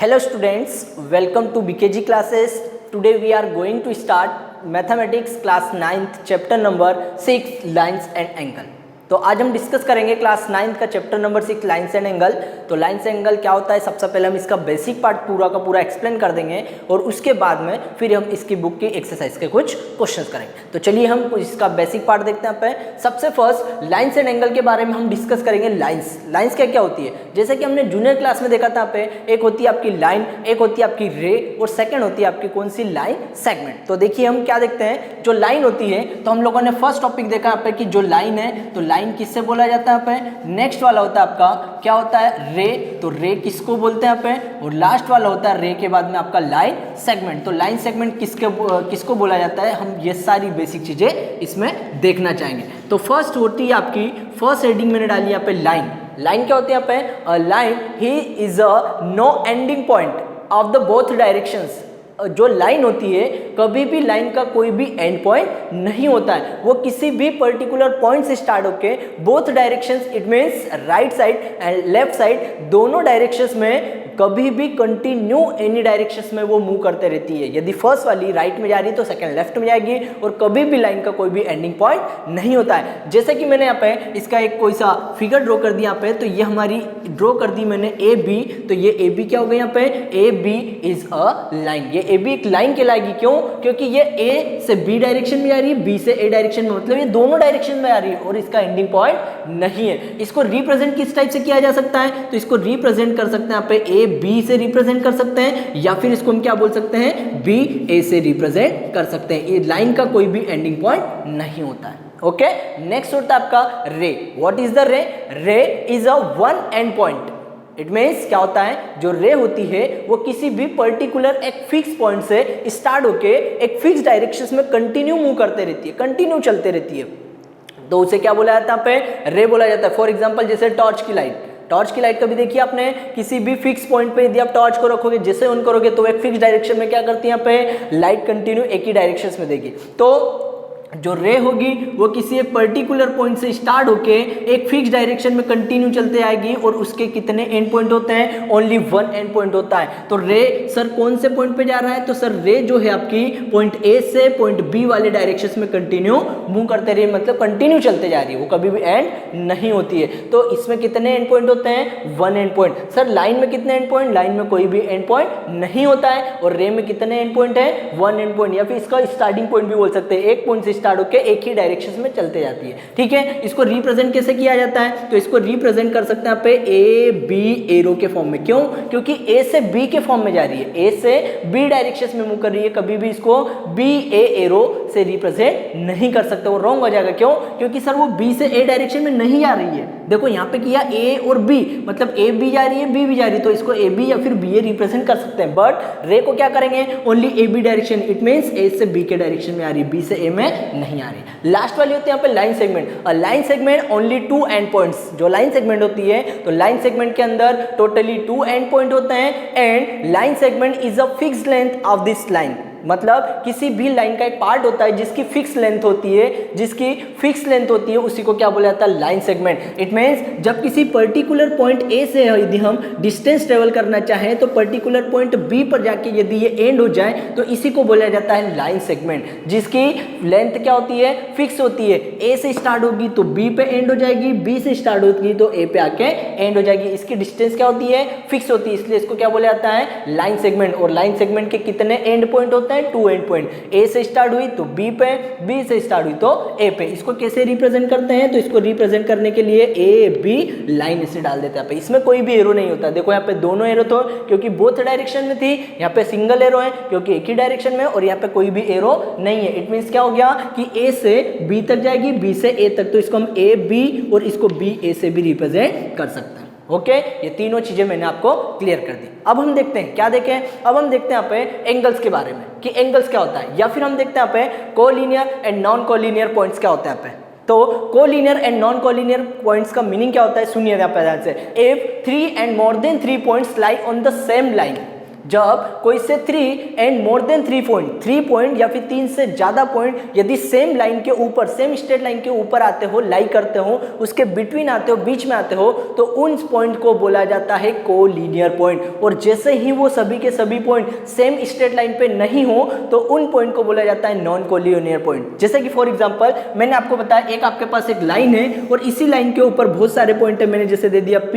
Hello students, welcome to BKG classes. Today we are going to start mathematics class 9th chapter number 6 lines and angle. तो आज हम discuss करेंगे class 9th का chapter number 6 lines and angle. तो lines and angle क्या होता है, सबसे पहले हम इसका बेसिक पार्ट पूरा का पूरा एक्सप्लेन कर देंगे और उसके बाद में फिर हम इसकी बुक की एक्सरसाइज के कुछ क्वेश्चंस करेंगे। तो चलिए हम इसका बेसिक पार्ट देखते हैं। पे सबसे फर्स्ट लाइन्स एंड एंगल के बारे में हम डिस्कस करेंगे। लाइन्स क्या क्या होती है, जैसे कि हमने जूनियर क्लास में देखा था। पे एक होती है आपकी लाइन, एक होती है आपकी रे और सेकेंड होती है आपकी कौन सी लाइन सेगमेंट। तो देखिए हम क्या देखते हैं, जो लाइन होती है तो हम लोगों ने फर्स्ट टॉपिक देखा यहाँ पे कि जो लाइन है तो लाइन किससे बोला जाता है यहाँ पे। नेक्स्ट वाला होता है आपका क्या होता है, रे। तो रे किसको बोलते हैं यहाँ पे, और लास्ट वाला होता है रे के बाद में आपका लाइन सेगमेंट। तो लाइन सेगमेंट किसको बोला जाता है, हम ये सारी बेसिक चीजें इसमें देखना चाहेंगे। तो फर्स्ट होती है आपकी फर्स्ट हेडिंग मैंने डाली यहाँ पे लाइन। लाइन क्या होती है यहाँ पे, लाइन ही is a no ending point of the both directions. जो लाइन होती है कभी भी लाइन का कोई भी एंड पॉइंट नहीं होता है, वो किसी भी पर्टिकुलर पॉइंट से स्टार्ट होके both directions, it means right side and left side, दोनों डायरेक्शंस में कभी भी कंटिन्यू एनी डायरेक्शंस में वो मूव करते रहती है। यदि फर्स्ट वाली राइट में जा रही है तो सेकंड लेफ्ट में जाएगी और कभी भी लाइन का कोई भी एंडिंग पॉइंट नहीं होता है। जैसे कि मैंने यहाँ पे इसका एक कोई सा फिगर ड्रॉ कर दिया यहाँ पे, तो ये हमारी ड्रॉ कर दी मैंने ए बी। तो ये ए बी क्या हो गया यहाँ पे, A B is a line. ये ए बी एक लाइन कहलाएगी, क्यों, क्योंकि ये ए से बी डायरेक्शन में जा रही है, बी से ए डायरेक्शन में, मतलब ये दोनों डायरेक्शन में आ रही है और इसका एंडिंग पॉइंट नहीं है। इसको रिप्रेजेंट किस टाइप से किया जा सकता है, तो इसको रिप्रेजेंट कर सकते हैं यहाँ पे ए बी से रिप्रेजेंट कर सकते हैं, या फिर इसको हम क्या बोल सकते हैं, बी ए से रिप्रेजेंट कर सकते हैं। ये लाइन का कोई भी एंडिंग पॉइंट नहीं होता है। ओके, नेक्स्ट होता है आपका रे। व्हाट इज द रे, रे is a one and point. It means क्या होता है, जो रे होती है वो किसी भी पर्टिकुलर एक फिक्स पॉइंट से स्टार्ट होके एक फिक्स डायरेक्शन में कंटिन्यू मूव करते रहती है, कंटिन्यू चलते रहती है। तो उसे क्या बोला जाता है, पे रे बोला जाता है। फॉर एग्जांपल जैसे टॉर्च की लाइट, टॉर्च की लाइट कभी देखिए आपने, किसी भी फिक्स पॉइंट पे यदि आप टॉर्च को रखोगे, जैसे ऑन करोगे तो एक फिक्स डायरेक्शन में क्या करती है, यहाँ पे लाइट कंटिन्यू एक ही डायरेक्शन में देगी। तो जो रे होगी वो किसी एक पर्टिकुलर पॉइंट से स्टार्ट होके एक फिक्स डायरेक्शन में कंटिन्यू चलते आएगी और उसके कितने एंड पॉइंट होते हैं, ओनली वन एंड पॉइंट होता है। तो रे सर कौन से पॉइंट पे जा रहा है, तो सर रे जो है आपकी पॉइंट ए से पॉइंट बी वाले डायरेक्शन में कंटिन्यू मूव करते रही, मतलब कंटिन्यू चलते जा रही है, वो कभी भी एंड नहीं होती है। तो इसमें कितने एंड पॉइंट होते हैं, one and point. Sir line में कितने एंड पॉइंट, लाइन में कोई भी एंड पॉइंट नहीं होता है। और रे में कितने एंड पॉइंट है, वन एंड पॉइंट, या फिर इसका स्टार्टिंग पॉइंट भी बोल सकते हैं। एक पॉइंट से स्टार्ट होकर एक ही डायरेक्शन में चलते जाती है। ठीक है, इसको रिप्रेजेंट कैसे किया जाता है, तो इसको रिप्रेजेंट कर सकते हैं आप पे ए बी एरो के फॉर्म में। क्यों, क्योंकि ए से बी के फॉर्म में जा रही है, ए से बी डायरेक्शन में मूव कर रही है, कभी भी इसको बी ए एरो से रिप्रेजेंट नहीं कर सकते, वो रॉन्ग हो जाएगा। क्यों, क्योंकि सर वो बी से ए डायरेक्शन में नहीं जा रही है। देखो यहाँ पे किया ए और बी, मतलब ए बी जा रही है, बी भी जा रही है, तो इसको ए बी या फिर बी ए रिप्रेजेंट कर सकते हैं। बट रे को क्या करेंगे, only A B direction, it means A से बी के डायरेक्शन में आ रही है, बी से ए में नहीं आ रही। लास्ट वाली होती है यहाँ पे line segment. Line segment only two end points. जो लाइन सेगमेंट होती है तो लाइन सेगमेंट के अंदर टोटली टू एंड पॉइंट होते हैं and line segment is a fixed length of this line. मतलब किसी भी लाइन का एक पार्ट होता है जिसकी फिक्स लेंथ होती है, जिसकी फिक्स लेंथ होती है, उसी को क्या बोला जाता है, लाइन सेगमेंट। इट मींस जब किसी पर्टिकुलर पॉइंट ए से यदि हम डिस्टेंस ट्रेवल करना चाहें तो पर्टिकुलर पॉइंट बी पर जाके यदि ये एंड हो जाए तो इसी को बोला जाता है लाइन सेगमेंट, जिसकी लेंथ क्या होती है, फिक्स होती है। ए से स्टार्ट होगी तो बी पे एंड हो जाएगी, बी से स्टार्ट होगी तो ए पे आके एंड हो जाएगी। इसकी डिस्टेंस क्या होती है, फिक्स होती है, इसलिए इसको क्या बोला जाता है, लाइन सेगमेंट। और लाइन सेगमेंट के कितने एंड पॉइंट होते हैं, टू एंड पॉइंट। ए से स्टार्ट हुई तो बी पे, बी से स्टार्ट हुई तो ए पे। इसको कैसे रिप्रेजेंट करते हैं, तो इसको रिप्रेजेंट करने के लिए ए बी लाइन इसे डाल देते हैं। इसमें कोई भी एरो नहीं होता। देखो यहाँ पे दोनों एरो तो क्योंकि बोथ डायरेक्शन में थी, यहाँ पे सिंगल एरो है क्योंकि एक ही डायरेक्शन में, और यहाँ पे कोई भी एरो नहीं है। इट मींस क्या हो गया कि ए से बी तक जाएगी, बी से ए तक, तो इसको हम ए बी और इसको बी ए से भी रिप्रेजेंट कर सकते हैं। ओके, ये तीनों चीजें मैंने आपको क्लियर कर दी। अब हम देखते हैं क्या देखें, अब हम देखते हैं यहाँ पे एंगल्स के बारे में कि एंगल्स क्या होता है, या फिर हम देखते हैं यहाँ पे collinear and non collinear points क्या होते हैं यहाँ पे। तो collinear and non collinear points का मीनिंग क्या होता है, सुनिए यहाँ पे ध्यान से। If 3 and more than 3 points lie on the same line, जब कोई से 3 एंड मोर देन 3 पॉइंट या फिर 3 से ज़्यादा पॉइंट यदि सेम लाइन के ऊपर, सेम स्ट्रेट लाइन के ऊपर आते हो, लाई करते हो, उसके बिटवीन आते हो, बीच में आते हो, तो उन पॉइंट को बोला जाता है कोलिनियर पॉइंट। और जैसे ही वो सभी के सभी पॉइंट सेम स्ट्रेट लाइन पे नहीं हो तो उन पॉइंट को बोला जाता है नॉन कोलिनियर पॉइंट। जैसे कि फॉर एग्जांपल मैंने आपको बताया, एक आपके पास एक लाइन है और इसी लाइन के ऊपर बहुत सारे पॉइंट है, मैंने जैसे दे दिया P,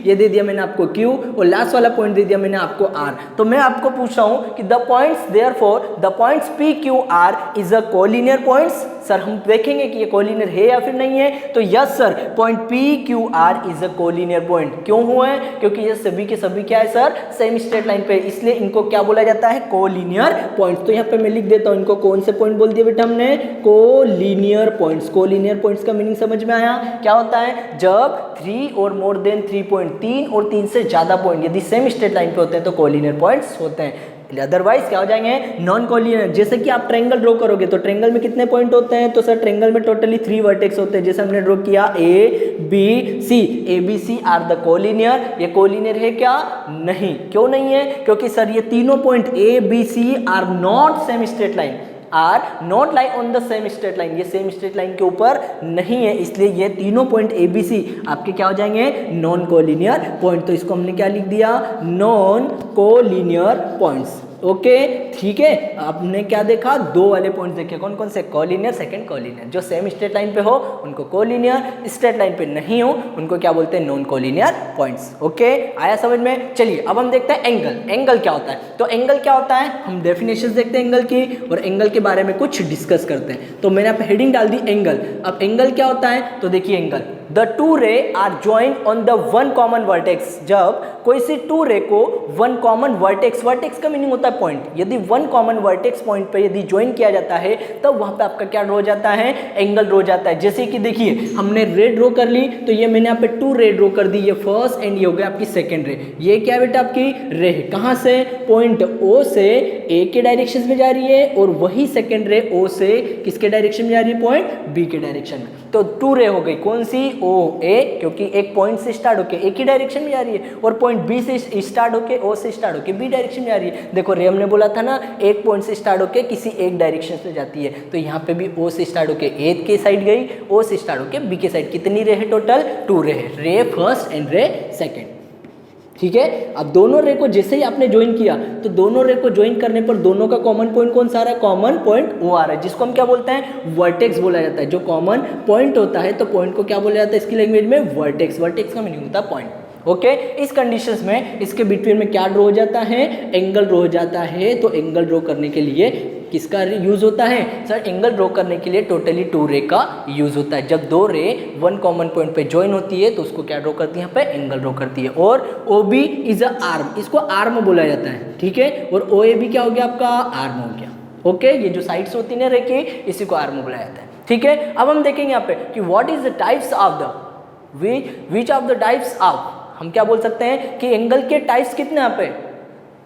ये दे दिया मैंने आपको Q और लास्ट वाला पॉइंट दे दिया मैंने आपको R। तो मैं आपको पूछ रहा हूं कि the points therefore the points P, Q, R is a collinear points. Sir हम देखेंगे कि ये कोलिनियर है या फिर नहीं है, तो yes sir, point P, Q, R is a collinear point. क्यों हुआ है? क्योंकि ये सभी के सभी क्या है सर, सेम स्ट्रेट लाइन पे, इसलिए इनको क्या बोला जाता है, कोलिनियर पॉइंट्स। तो यहाँ पे मैं लिख देता हूँ, इनको कौन से पॉइंट बोल दिया बेटा हमने, कोलिनियर पॉइंट्स। कोलिनियर पॉइंट्स का मीनिंग समझ में आया? क्या होता है, जब 3 और मोर देन 3 पॉइंट, 3 और 3 से ज्यादा पॉइंट यदि सेम स्ट्रेट लाइन पे होते हैं तो कोलिनियर पॉइंट्स होते हैं। अदरवाइज क्या हो जाएंगे, नॉन कोलिनियर। जैसे कि आप ट्रायंगल ड्रॉ करोगे तो ट्रायंगल में कितने पॉइंट होते हैं, तो सर ट्रायंगल में टोटली 3 वर्टेक्स होते हैं। जैसे हमने ड्रॉ किया ABC, ABC are the collinear. ये कोलिनियर है क्या? नहीं। क्यों नहीं है? क्योंकि सर ये तीनों point ABC are not same straight line, are not lie on the same straight line, ये सेम स्ट्रेट लाइन के ऊपर नहीं है, इसलिए ये तीनों पॉइंट ABC आपके क्या हो जाएंगे, नॉन कोलिनियर पॉइंट। तो इसको हमने क्या लिख दिया, नॉन कोलिनियर पॉइंट्स। ओके ठीक है, आपने क्या देखा, 2 वाले पॉइंट्स देखे, कौन कौन से, कोलिनियर, सेकंड कोलिनियर। जो सेम स्ट्रेट लाइन पे हो उनको कोलिनियर, स्ट्रेट लाइन पे नहीं हो उनको क्या बोलते हैं, नॉन कोलिनियर पॉइंट्स। ओके आया समझ में? चलिए अब हम देखते हैं एंगल। एंगल क्या होता है? तो एंगल क्या होता है, हम डेफिनेशन देखते हैं एंगल की और एंगल के बारे में कुछ डिस्कस करते हैं। तो मैंने आप हेडिंग डाल दी एंगल। अब एंगल क्या होता है, तो देखिए angle, the two ray are join on the one common vertex. जब कोई सी 2 रे को वन कॉमन वर्टेक्स, वर्टेक्स का मीनिंग होता है पॉइंट, यदि वन कॉमन वर्टेक्स पॉइंट पे यदि ज्वाइन किया जाता है तब वहां पे आपका क्या ड्रॉ जाता है, एंगल ड्रॉ जाता है। जैसे कि देखिए हमने रे ड्रॉ कर ली, तो ये मैंने यहाँ पे 2 रे ड्रॉ कर दी, ये फर्स्ट एंड ये हो गया आपकी सेकंड रे। ये क्या बेटा आपकी रे है, कहां से, पॉइंट O से A के डायरेक्शन में जा रही है और वही सेकंड रे O से किसके डायरेक्शन में जा रही है, पॉइंट B के डायरेक्शन में। तो 2 रे हो गई, कौन सी, OA, क्योंकि एक पॉइंट से स्टार्ट होके एक ही डायरेक्शन में जा रही है और पॉइंट B से स्टार्ट होके O से स्टार्ट होके B डायरेक्शन में जा रही है। देखो रे हमने बोला था ना, एक पॉइंट से स्टार्ट होके किसी एक डायरेक्शन से जाती है, तो यहाँ पे भी O से स्टार्ट होके A के साइड गई, O से स्टार्ट होके B के साइड। कितनी रे है टोटल, 2 रे है, रे फर्स्ट एंड रे सेकेंड। ठीक है, अब दोनों रे को जैसे ही आपने ज्वाइन किया तो दोनों रे को ज्वाइन करने पर दोनों का कॉमन पॉइंट कौन सा आ रहा है, कॉमन पॉइंट O आ रहा है, जिसको हम क्या बोलते हैं, वर्टेक्स बोला जाता है। जो कॉमन पॉइंट होता है तो पॉइंट को क्या बोला जाता है इसकी लैंग्वेज में, वर्टेक्स। वर्टेक्स का मीनिंग होता है पॉइंट। ओके इस कंडीशंस में इसके बिटवीन में क्या ड्रॉ हो जाता है, एंगल ड्रॉ हो जाता है। तो एंगल ड्रॉ करने के लिए किसका यूज होता है, सर एंगल ड्रॉ करने के लिए टोटली 2 रे का यूज होता है। जब 2 रे वन कॉमन पॉइंट पे ज्वाइन होती है तो उसको क्या ड्रॉ करती है, यहाँ पे एंगल ड्रॉ करती है। और OB इज अ आर्म, इसको आर्म बोला जाता है। ठीक है, और OAB क्या हो गया आपका, आर्म हो गया। ओके ये जो साइड्स होती है ना रे की, इसी को आर्म बोला जाता है। ठीक है, अब हम देखेंगे यहाँ पे कि what is the types of the which of the types of, हम क्या बोल सकते हैं कि एंगल के टाइप्स कितने यहाँ पे,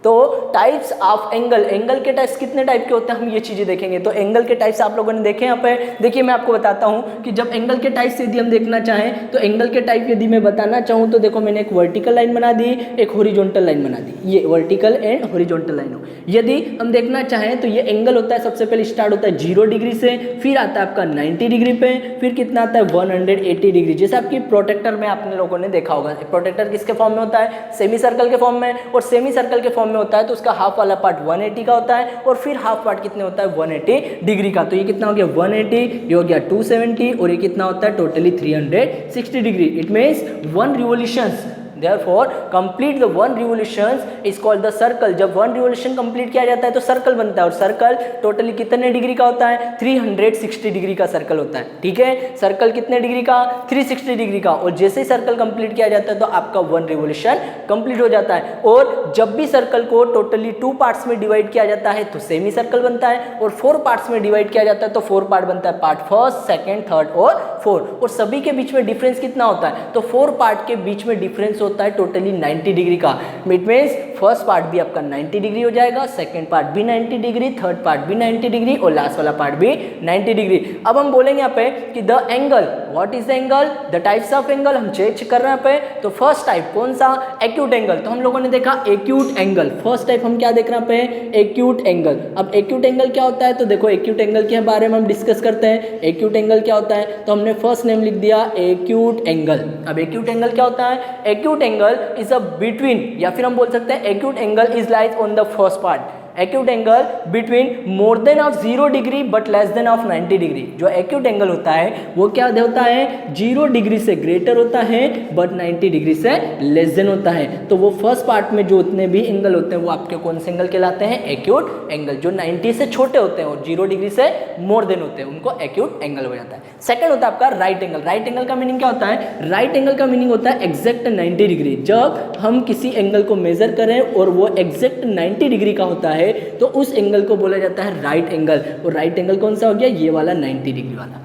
तो टाइप्स ऑफ एंगल, एंगल के टाइप्स कितने टाइप के होते हैं, हम ये चीजें देखेंगे। तो एंगल के टाइप्स आप लोगों ने देखे यहाँ पे, देखिए मैं आपको बताता हूँ कि जब एंगल के टाइप्स यदि हम देखना चाहें तो एंगल के टाइप यदि मैं बताना चाहूँ तो देखो मैंने एक वर्टिकल लाइन बना दी, एक हॉरिजॉन्टल लाइन बना दी, ये वर्टिकल एंड हॉरिजॉन्टल लाइन हो। यदि हम देखना चाहें तो ये एंगल होता है, सबसे पहले स्टार्ट होता है 0 डिग्री से, फिर आता है आपका 90 डिग्री पे, फिर कितना आता है 180 डिग्री। जैसे आपकी प्रोटेक्टर में आपने लोगों ने देखा होगा, प्रोटेक्टर किसके फॉर्म में होता है, सेमी सर्कल के फॉर्म में, और सेमी सर्कल के फॉर्म में होता है तो उसका हाफ वाला पार्ट 180 का होता है और फिर हाफ पार्ट कितने होता है 180 डिग्री का। तो ये कितना हो गया 180, ये हो गया 270 और ये कितना होता है totally 360 degree. It means 1 revolutions, therefore complete the 1 revolutions is called the circle। जब 1 revolution complete किया जाता है तो सर्कल बनता है और सर्कल टोटली कितने डिग्री का होता है, 360 डिग्री का सर्कल होता है। ठीक है, सर्कल कितने डिग्री का, 360 डिग्री का। और जैसे ही सर्कल कंप्लीट किया जाता है तो आपका 1 रिवोल्यूशन कंप्लीट हो जाता है। और जब भी सर्कल को टोटली 2 पार्ट्स में डिवाइड किया जाता है तो सेमी सर्कल बनता है, और 4 पार्ट्स में डिवाइड किया जाता है तो 4 पार्ट बनता है, पार्ट फर्स्ट, सेकेंड, थर्ड और 4। और सभी के बीच में डिफरेंस कितना होता है, तो 4 पार्ट के बीच में डिफरेंस होता है टोटली 90 डिग्री का। इट मींस फर्स्ट पार्ट भी आपका 90 डिग्री हो जाएगा, सेकंड पार्ट भी 90 डिग्री, थर्ड पार्ट भी 90 डिग्री और लास्ट वाला पार्ट भी 90 डिग्री। अब हम बोलेंगे यहाँ पे कि the angle, what is the angle, the types of angle हम चेक कर रहे हैं यहाँ पे। तो फर्स्ट टाइप कौन सा, एक्यूट एंगल। तो हम लोगों ने देखा एक्यूट एंगल, फर्स्ट टाइप हम क्या देख रहे हैं यहाँ पे, एक्यूट एंगल। अब एक्यूट एंगल क्या होता है, तो देखो एक्यूट एंगल के बारे में हम डिस्कस करते हैं। एक्यूट एंगल क्या होता है, तो हमने फर्स्ट नेम लिख दिया एक्यूट एंगल। अब एक्यूट एंगल क्या होता है, acute angle is a between, या फिर हम बोल सकते हैं acute angle is lies on the first part, acute angle between more than of 0 degree but less than of 90 degree. जो एक्यूट एंगल होता है वो क्या होता है, 0 डिग्री से ग्रेटर होता है बट 90 डिग्री से लेस देन होता है। तो वो फर्स्ट पार्ट में जो उतने भी एंगल होते हैं वो आपके कौन से एंगल कहलाते हैं, एक्यूट एंगल। जो 90 से छोटे होते हैं और 0 डिग्री से मोर देन होते हैं उनको एक्यूट एंगल हो जाता है। सेकंड होता है आपका राइट एंगल। राइट एंगल का मीनिंग क्या होता है, राइट एंगल का मीनिंग होता है एग्जैक्ट 90 डिग्री। जब हम किसी एंगल को मेजर करें और वो एग्जैक्ट 90 डिग्री का होता है तो उस एंगल को बोला जाता है राइट एंगल। और राइट एंगल कौन सा हो गया, ये वाला 90 डिग्री वाला,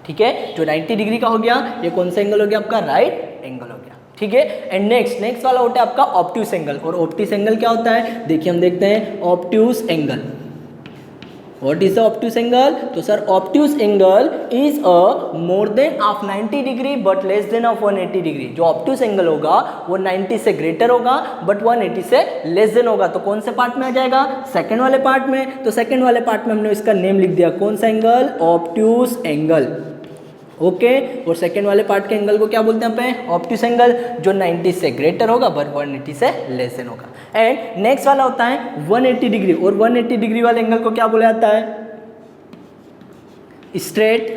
ठीक है। जो 90 डिग्री का हो गया ये कौन सा एंगल हो गया आपका, राइट एंगल हो गया, ठीक है। एंड नेक्स्ट वाला होता है आपका ऑब्ट्यूस एंगल। और ऑब्ट्यूस एंगल क्या होता है, देखिए हम देखते हैं obtuse angle. What is the obtuse angle? तो sir obtuse angle is a more than of 90 degree but less than of 180 degree. जो obtuse angle होगा वो 90 से ग्रेटर होगा बट 180 से लेस देन होगा। तो कौन से पार्ट में आ जाएगा, सेकंड वाले पार्ट में। तो सेकंड वाले पार्ट में हमने इसका नेम लिख दिया, कौन सा एंगल, ऑब्ट्यूस एंगल, ओके। और सेकंड वाले पार्ट के एंगल को क्या बोलते हैं पे, ऑब्ट्यूस एंगल, जो 90 से ग्रेटर होगा बट 180 से लेस देन होगा। एंड नेक्स्ट वाला होता है 180 डिग्री। और 180 डिग्री वाले एंगल को क्या बोला जाता है, स्ट्रेट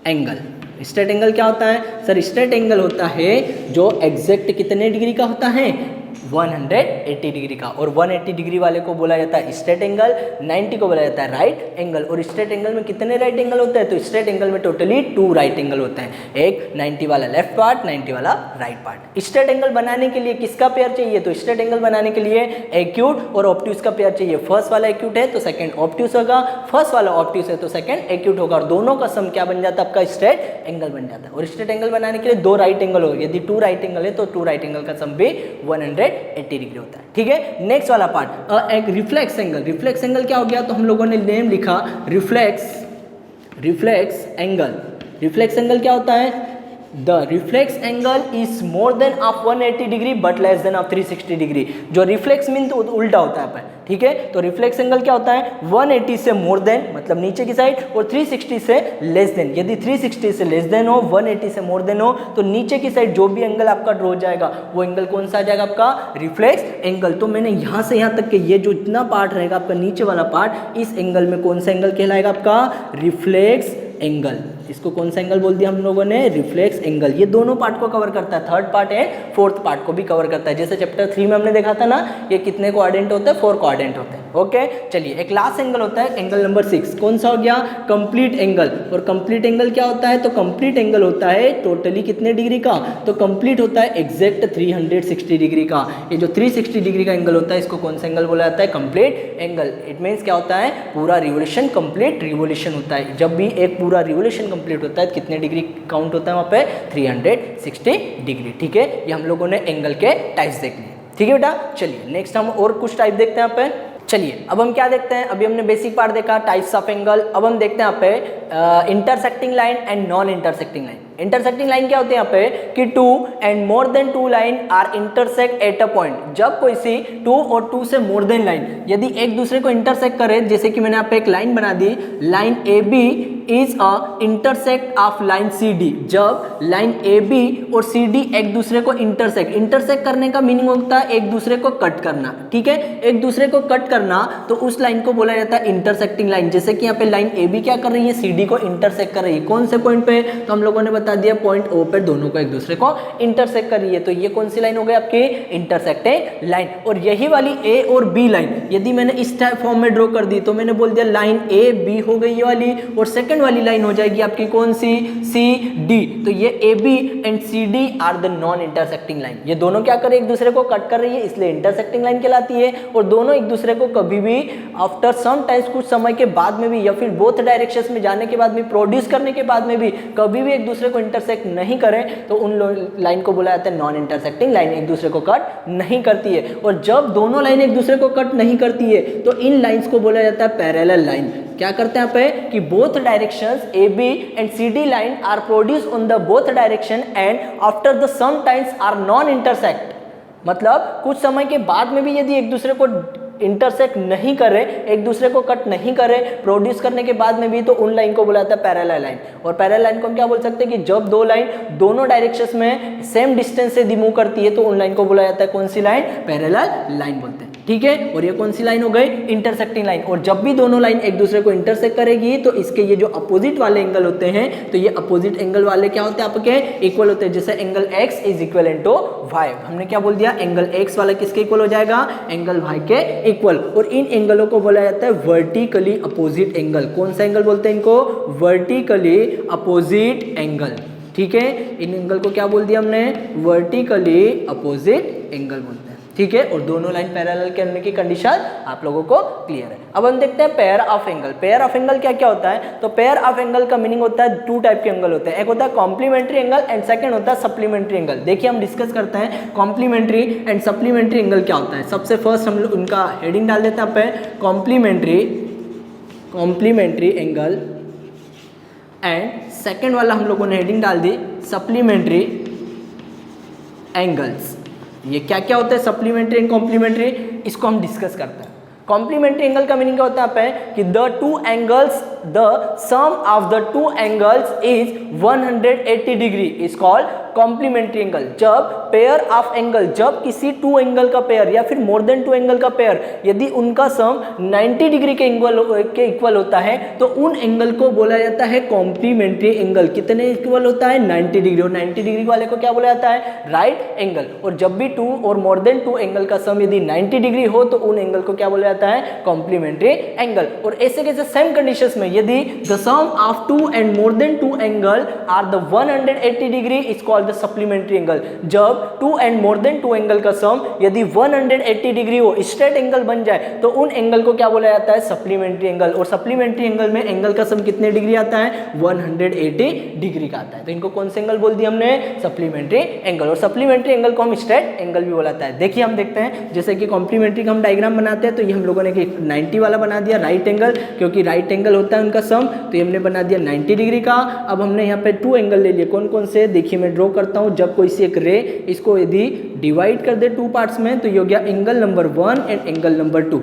एंगल। स्ट्रेट एंगल क्या होता है सर, स्ट्रेट एंगल होता है जो एग्जैक्ट कितने डिग्री का होता है, 180 डिग्री का। और 180 डिग्री वाले को बोला जाता है स्ट्रेट एंगल, 90 को बोला जाता है राइट एंगल। और स्ट्रेट एंगल में कितने राइट एंगल होते हैं, तो स्ट्रेट एंगल में टोटली 2 राइट एंगल होते हैं, एक 90 वाला लेफ्ट पार्ट, 90 वाला राइट पार्ट। स्ट्रेट एंगल बनाने के लिए किसका पेयर चाहिए, तो स्ट्रेट एंगल बनाने के लिए एक्यूट और ऑब्ट्यूस का पेयर चाहिए। फर्स्ट वाला एक्यूट है तो सेकंड ऑब्ट्यूस होगा, फर्स्ट वाला ऑब्ट्यूस है तो सेकंड एक्यूट होगा। और दोनों का सम क्या बन जाता है, आपका स्ट्रेट एंगल बन जाता है। और स्ट्रेट एंगल बनाने के लिए 2 राइट एंगल होगा, यदि 2 राइट एंगल है तो 2 राइट एंगल का सम भी 180 डिग्री होता है, ठीक है। नेक्स्ट वाला पार्ट एक रिफ्लेक्स एंगल। रिफ्लेक्स एंगल क्या हो गया, तो हम लोगों ने नेम लिखा रिफ्लेक्स एंगल। रिफ्लेक्स एंगल क्या होता है, the reflex angle is more than of 180 degree but less than of 360 degree. जो रिफ्लेक्स मीन तो उल्टा होता है, ठीक है। तो रिफ्लेक्स एंगल क्या होता है, 180 से मोर देन मतलब नीचे की साइड, और 360 से लेस देन। यदि 360 से लेस देन हो, 180 से मोर देन हो, तो नीचे की साइड जो भी एंगल आपका ड्रॉ हो जाएगा वो एंगल कौन सा आ जाएगा, आपका रिफ्लेक्स एंगल। तो मैंने यहाँ से यहाँ तक के ये जो इतना पार्ट रहेगा आपका नीचे वाला पार्ट, इस एंगल में कौन सा एंगल कहलाएगा, आपका रिफ्लेक्स एंगल। इसको कौन सा एंगल बोल दिया हम लोगों ने, रिफ्लेक्स एंगल। ये दोनों पार्ट को कवर करता है, थर्ड पार्ट है, फोर्थ पार्ट को भी कवर करता है। जैसे चैप्टर 3 में हमने देखा था ना, ये कितने कोऑर्डिनेट होते हैं, 4 कोऑर्डिनेट होते हैं, ओके। चलिए एक लास्ट एंगल होता है एंगल नंबर 6, कौन सा हो गया, कंप्लीट एंगल। और कंप्लीट एंगल क्या होता है, तो कंप्लीट एंगल होता है टोटली कितने डिग्री का, तो कंप्लीट होता है एग्जैक्ट 360 डिग्री का। ये जो 360 डिग्री का एंगल होता है इसको कौन सा एंगल बोला जाता है, कंप्लीट एंगल। इट मीन्स क्या होता है, पूरा रिवोल्यूशन, कंप्लीट रिवोल्यूशन होता है। जब भी एक पूरा रिवोल्यूशन कंप्लीट होता है कितने डिग्री काउंट होता है वहाँ पे, 360 डिग्री, ठीक है। ये हम लोगों ने एंगल के टाइप्स देख लिए, ठीक है बेटा। चलिए नेक्स्ट हम और कुछ टाइप देखते हैं यहाँ पे। चलिए अब हम क्या देखते हैं, अभी हमने बेसिक पार्ट देखा टाइप्स ऑफ एंगल। अब हम देखते हैं यहाँ पे intersecting line and non intersecting line. Intersecting line क्या होती है यहाँ पे, कि 2 and more than 2 line are intersect at a point. जब कोई सी 2 और 2 से मोर देन लाइन यदि एक दूसरे को इंटरसेक्ट करे, जैसे कि मैंने यहाँ पे एक लाइन बना दी, line A B is a intersect of line C D. जब लाइन ए बी और सी डी एक दूसरे को इंटरसेक्ट करने का मीनिंग होता है एक दूसरे को कट करना, ठीक है। एक दूसरे को कट करना तो उस लाइन को बोला जाता है इंटरसेक्टिंग लाइन। जैसे कि यहाँ पे लाइन ए बी क्या कर रही है, सी डी को इंटरसेक्ट कर रही है। कौन से पॉइंट पे, तो हम लोगों ने बता दिया पॉइंट ओ पे दोनों को एक दूसरे को इंटरसेक्ट कर रही है। तो ये कौन सी लाइन हो गई आपकी, इंटरसेक्टिंग लाइन। और यही वाली ए और बी लाइन यदि मैंने इस टाइप फॉर्म में ड्रॉ कर दी तो मैंने बोल दिया लाइन ए बी हो गई ये वाली, और सेकंड सेकेंड वाली लाइन हो जाएगी आपकी कौन सी, सी डी। तो ये A B and C D are the non intersecting line. ये दोनों क्या कर रही है, एक दूसरे को कट कर रही है, इसलिए इंटरसेक्टिंग लाइन कहलाती है। और दोनों एक दूसरे को कभी भी आफ्टर सम टाइम्स, कुछ समय के बाद में भी, या फिर बोथ डायरेक्शंस में जाने के बाद में, प्रोड्यूस करने के बाद में भी कभी भी एक दूसरे को इंटरसेक्ट नहीं करें तो उन लाइन को बोला जाता है नॉन इंटरसेक्टिंग लाइन, एक दूसरे को कट नहीं करती है। और जब दोनों लाइन एक दूसरे को कट नहीं करती है तो इन लाइंस को बोला जाता है पैरेलल लाइन। क्या करते हैं यहाँ पे कि both directions A B and C D line are produce on the both direction and after the some times are non intersect. मतलब कुछ समय के बाद में भी यदि एक दूसरे को इंटरसेक्ट नहीं करे, एक दूसरे को कट नहीं करे प्रोड्यूस करने के बाद में भी, तो उन लाइन को बोला जाता है पैरेलल लाइन। और पैरेलल लाइन को हम क्या बोल सकते हैं कि जब दो लाइन दोनों डायरेक्शंस में सेम डिस्टेंस से मूव करती है तो उन लाइन को बोला जाता है कौन सी लाइन, पैरेलल लाइन बोलते हैं। ठीक है, और ये कौन सी लाइन हो गई, इंटरसेक्टिंग लाइन। और जब भी दोनों लाइन एक दूसरे को इंटरसेक्ट करेगी तो इसके ये जो अपोजिट वाले एंगल होते हैं, तो ये अपोजिट एंगल वाले क्या होते हैं आपके, इक्वल होते हैं। जैसे angle x is equal to y, हमने क्या बोल दिया, एंगल x वाला किसके इक्वल हो जाएगा, एंगल y के इक्वल। और इन एंगलों को बोला जाता है वर्टिकली अपोजिट एंगल। कौन सा एंगल बोलते हैं इनको, वर्टिकली अपोजिट एंगल। ठीक है, इन एंगल को क्या बोल दिया हमने, वर्टिकली अपोजिट एंगल बोलते हैं। ठीक है, और दोनों लाइन पैरेलल करने की कंडीशन आप लोगों को क्लियर है। अब हम देखते हैं pair of angle. Pair of angle क्या क्या होता है, तो पेयर ऑफ एंगल का मीनिंग होता है टू टाइप के एंगल होते हैं, एक होता है कॉम्प्लीमेंट्री एंगल एंड सेकंड होता है सप्लीमेंट्री एंगल। देखिए हम डिस्कस करते हैं कॉम्प्लीमेंट्री एंड सप्लीमेंट्री एंगल क्या होता है। सबसे फर्स्ट हम लोग उनका हेडिंग डाल देते हैं पे कॉम्प्लीमेंट्री एंगल एंड सेकेंड वाला हम लोगों ने हेडिंग डाल दी सप्लीमेंट्री एंगल्स। ये क्या क्या होता है सप्लीमेंट्री एंड कॉम्प्लीमेंट्री, इसको हम डिस्कस करते हैं। कॉम्प्लीमेंट्री एंगल का मीनिंग क्या होता है पे कि the two angles, the sum of the two angles is 180 degree is called complementary angle. जब पेयर ऑफ एंगल, जब किसी टू एंगल का पेयर या फिर मोर देन टू एंगल का पेयर यदि उनका सम 90 डिग्री के इक्वल होता है तो उन एंगल को बोला जाता है कॉम्प्लीमेंट्री एंगल। कितने इक्वल होता है, 90 डिग्री। और 90 डिग्री वाले को क्या बोला जाता है, राइट एंगल। और जब भी टू और मोर देन टू एंगल का सम यदि 90 डिग्री हो तो उन एंगल को क्या बोला जाता है, कॉम्प्लीमेंट्री एंगल। और ऐसे कैसे सेम कंडीशंस में यदि the sum of two and more than two angle are the 180 degree is called the supplementary angle. जब two and more than two angle का सम यदि 180 डिग्री हो, स्ट्रेट एंगल बन जाए, तो उन एंगल को क्या बोला जाता है, सप्लीमेंट्री एंगल। और सप्लीमेंट्री एंगल में एंगल का सम कितने डिग्री आता है, 180 डिग्री का आता है। तो इनको कौन से एंगल बोल दिया हमने, सप्लीमेंट्री एंगल। और सप्लीमेंट्री एंगल को हम स्ट्रेट एंगल भी बोला जाता है। देखिए हम देखते हैं, जैसे कि कॉम्प्लीमेंट्री का हम डायग्राम बनाते हैं तो ये हम लोगों ने 90 वाला बना दिया राइट एंगल, क्योंकि राइट एंगल होता है उनका सम, तो ये हमने बना दिया 90 डिग्री का। अब हमने यहाँ पे टू एंगल ले लिए, कौन कौन से, देखिए मैं ड्रॉ करता हूँ। जब कोई सी एक रे इसको यदि डिवाइड कर दे टू पार्ट्स में तो ये हो गया angle number 1 and angle number 2।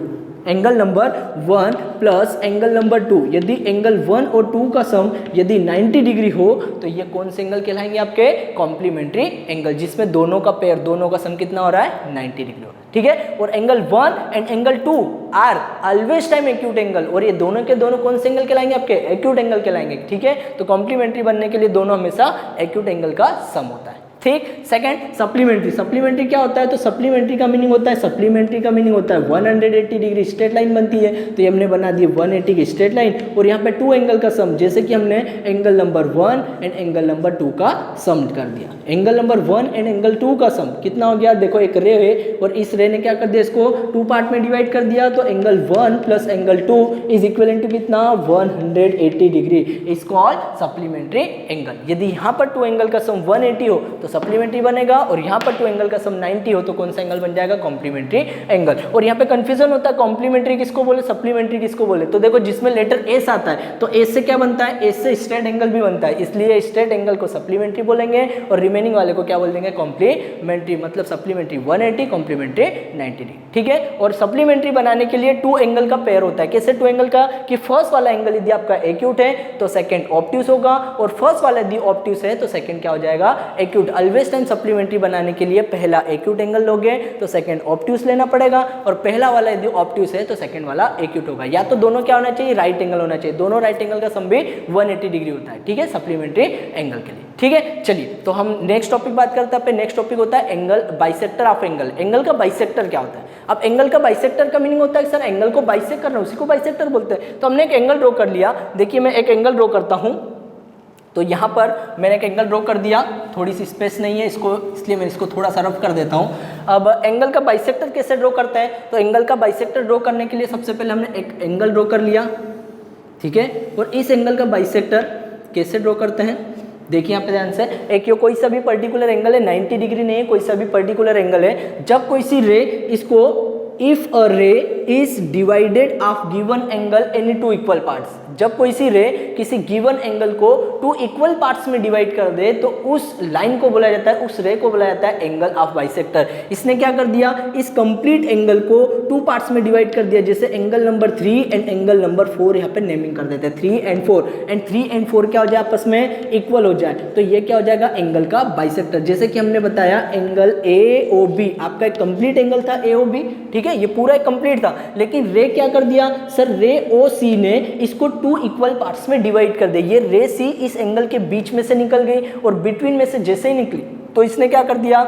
Angle number 1 plus angle number 2, यदि एंगल 1 और 2 का सम यदि 90 डिग्री हो तो ये कौन से एंगल कहलाएंगे आपके, कॉम्प्लीमेंट्री एंगल, जिसमें दोनों का पेयर, दोनों का सम कितना हो रहा है, 90 डिग्री हो रहा है। ठीक है, और angle 1 and angle 2 are always time acute angle, और ये दोनों के दोनों कौन से एंगल कहलाएंगे आपके, एक्यूट एंगल कहलाएंगे। ठीक है, तो कॉम्प्लीमेंट्री बनने के लिए दोनों हमेशा एक्यूट एंगल का सम होता है। ठीक, सेकंड सप्लीमेंट्री। सप्लीमेंट्री क्या होता है, तो सप्लीमेंट्री का मीनिंग होता है, सप्लीमेंट्री का मीनिंग होता है 180 डिग्री स्ट्रेट लाइन बनती है, तो ये हमने बना दी 180 की स्ट्रेट लाइन। और यहाँ पे टू एंगल का सम, जैसे कि हमने angle number 1 and angle number 2 का सम कर दिया। एंगल नंबर 1 एंड एंगल 2 का सम कितना हो गया, देखो एक रे है और इस रे ने क्या कर दिया, इसको टू पार्ट में डिवाइड कर दिया, तो angle 1 plus angle 2 is equal to कितना, 180 degree is called supplementary angle. यदि यहाँ पर टू एंगल का सम 180 हो तो सप्लीमेंट्री बनेगा, और यहाँ पर टू एंगल का सम 90 हो तो कौन सा एंगल बन जाएगा, कॉम्प्लीमेंट्री एंगल। और यहाँ पे कंफ्यूजन होता है, कॉम्प्लीमेंट्री किसको बोले, सप्लीमेंट्री किसको बोले। तो देखो जिसमें लेटर एस आता है तो एस से क्या बनता है, एस से स्ट्रेट एंगल भी बनता है, इसलिए स्ट्रेट एंगल को सप्लीमेंट्री बोलेंगे और रिमेनिंग वाले को क्या बोल देंगे, कॉम्प्लीमेंट्री। मतलब सप्लीमेंट्री 180, कॉम्प्लीमेंट्री 90 डिग्री। ठीक है, और सप्लीमेंट्री बनाने के लिए टू एंगल का पेयर होता है। कैसे टू एंगल का, कि फर्स्ट वाला एंगल यदि आपका एक्यूट है तो सेकंड ऑब्ट्यूस होगा, और फर्स्ट वाला यदि ऑब्ट्यूस है तो सेकंड क्या हो जाएगा, एक्यूट। ऑलवेज टाइम सप्लीमेंट्री बनाने के लिए पहला एक्यूट एंगल लोगे तो सेकंड ऑब्ट्यूस लेना पड़ेगा, और पहला वाला यदि ऑब्ट्यूस है तो सेकंड वाला एक्यूट होगा। या तो दोनों क्या होना चाहिए, राइट एंगल होना चाहिए। दोनों राइट एंगल का सम भी 180 डिग्री होता है। ठीक है, सप्लीमेंट्री एंगल के लिए। ठीक है। चलिए तो हम नेक्स्ट टॉपिक बात करते हैं। नेक्स्ट टॉपिक होता है angle, bisector of angle. Angle का बाइसेक्टर क्या होता है? अब एंगल का बाइसेक्टर का मीनिंग होता है सर एंगल को बाइसेक्ट करना, उसी को बाइसेक्टर बोलते हैं। तो हमने एक एंगल ड्रॉ कर लिया। देखिए मैं एक एंगल ड्रॉ करता हूँ, तो यहाँ पर मैंने एक एंगल ड्रॉ कर दिया, थोड़ी सी स्पेस नहीं है इसको, इसलिए मैं इसको थोड़ा सा रफ कर देता हूँ। अब एंगल का बाइसेक्टर कैसे ड्रॉ करते हैं? तो एंगल का बाइसेक्टर ड्रॉ करने के लिए सबसे पहले हमने एक एंगल ड्रॉ कर लिया, ठीक है। और इस एंगल का बाइसेक्टर कैसे ड्रॉ करते हैं? देखिए यहाँ पे ध्यान से, एक ये कोई सा भी पर्टिकुलर एंगल है, 90 डिग्री नहीं है, कोई सा भी पर्टिकुलर एंगल है। जब कोई सी रे इसको, इफ अ रे is divided of given angle any two equal parts, जब कोई सी रे किसी गिवन एंगल को 2 इक्वल पार्ट्स में डिवाइड कर दे तो उस लाइन को बोला जाता है, उस रे को बोला जाता है एंगल ऑफ बाइसेक्टर। इसने क्या कर दिया, इस कंप्लीट एंगल को 2 पार्ट्स में डिवाइड कर दिया, जैसे angle number 3 and angle number 4 यहाँ पे नेमिंग कर देते हैं, 3 एंड 4, एंड 3 एंड 4 क्या हो जाए, आपस में इक्वल हो जाए, तो ये क्या हो जाएगा, एंगल का बाइसेक्टर। जैसे कि हमने बताया एंगल AOB आपका एक कंप्लीट एंगल था AOB, ठीक है, ये पूरा एक कंप्लीट था, लेकिन रे क्या कर दिया सर, रे OC ने इसको 2 इक्वल पार्ट्स में डिवाइड कर दिया। ये रे सी इस एंगल के बीच में से निकल गई और बिटवीन में से जैसे ही निकली तो इसने क्या कर दिया,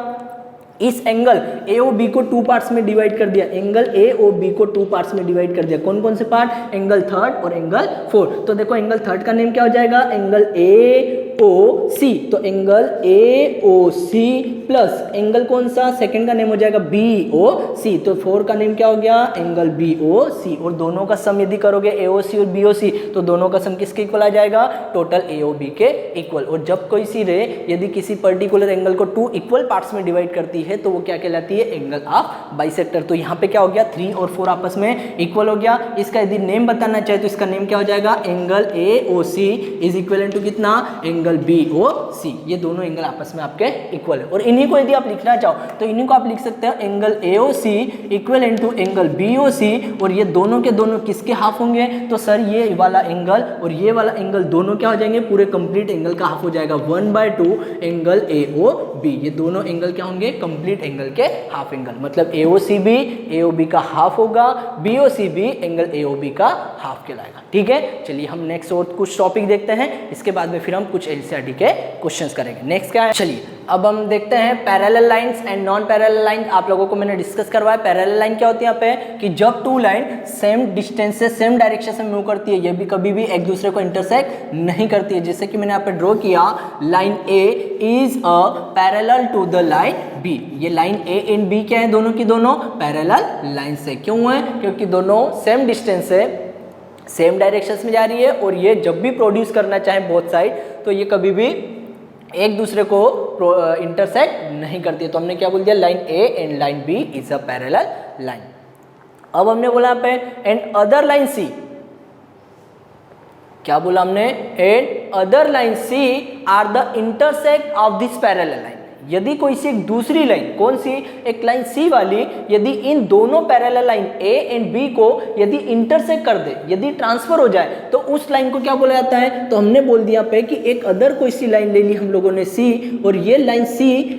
इस एंगल AOB को 2 पार्ट्स में डिवाइड कर दिया। एंगल AOB को 2 पार्ट्स में डिवाइड कर दिया। कौन कौन से पार्ट, एंगल 3 और एंगल 4। तो देखो एंगल 3 का नेम क्या हो जाएगा, एंगल AOC, तो एंगल AOC प्लस एंगल कौन सा, सेकंड का नेम हो जाएगा BOC, तो 4 का नेम क्या हो गया, एंगल BOC। और दोनों का सम यदि करोगे AOC और BOC तो दोनों का सम किसके इक्वल आ जाएगा, टोटल AOB के इक्वल। और जब कोई सी रे यदि किसी पर्टिकुलर एंगल को 2 इक्वल पार्ट्स में डिवाइड करती है तो वो क्या कहलाती है, एंगल ऑफ बाइसेक्टर। तो यहाँ पे क्या हो गया, 3 और 4 आपस में इक्वल हो गया। इसका यदि नेम बताना चाहे तो इसका नेम क्या हो जाएगा, angle AOC is equal to कितना, एंगल BOC। ये दोनों एंगल आपस में आपके इक्वल है। और इन्हीं को यदि आप लिखना चाहो तो इन्हीं को आप लिख सकते हो angle AOC equal to angle BOC। और ये दोनों के दोनों किसके हाफ होंगे, तो सर ये वाला एंगल और ये वाला एंगल दोनों क्या हो जाएंगे, पूरे कंप्लीट एंगल का हाफ हो जाएगा, 1/2 एंगल AOB। ये दोनों एंगल क्या होंगे, कंप्लीट एंगल के हाफ एंगल, मतलब AOC भी AOB का हाफ होगा, BOC भी एंगल AOB का हाफ कहलाएगा, ठीक है। चलिए हम नेक्स्ट और कुछ टॉपिक देखते हैं, इसके बाद में फिर हम कुछ NCERT के क्वेश्चंस करेंगे। नेक्स्ट क्या है, चलिए अब हम देखते हैं parallel lines and non parallel line. आप लोगों को मैंने डिस्कस करवाया पैरेलल लाइन क्या होती है यहाँ पे, कि जब 2 लाइन सेम डिस्टेंस से सेम डायरेक्शन से मूव करती है, ये भी कभी भी एक दूसरे को इंटरसेक्ट नहीं करती है। जैसे कि मैंने यहाँ पे ड्रॉ किया, line A is a parallel to the line B। ये लाइन A एंड B क्या है, दोनों की दोनों पैरेलल लाइन से। क्यों है, क्योंकि दोनों सेम डिस्टेंस से सेम डायरेक्शंस में जा रही है, और ये जब भी प्रोड्यूस करना चाहे बोथ साइड तो ये कभी भी एक दूसरे को इंटरसेक्ट नहीं करती है। तो हमने क्या बोल दिया, line A and line B is a parallel line. अब हमने बोला पे एंड अदर लाइन C, क्या बोला हमने, and other line C are the intersect of this parallel line. यदि कोई सी एक दूसरी लाइन, कौन सी, एक लाइन C वाली, यदि इन दोनों parallel line A and B को यदि इंटरसेक्ट कर दे, यदि ट्रांसफर हो जाए तो उस लाइन को क्या बोला जाता है, तो हमने बोल दिया पे कि एक अदर कोई सी लाइन ले ली हम लोगों ने C, और ये लाइन C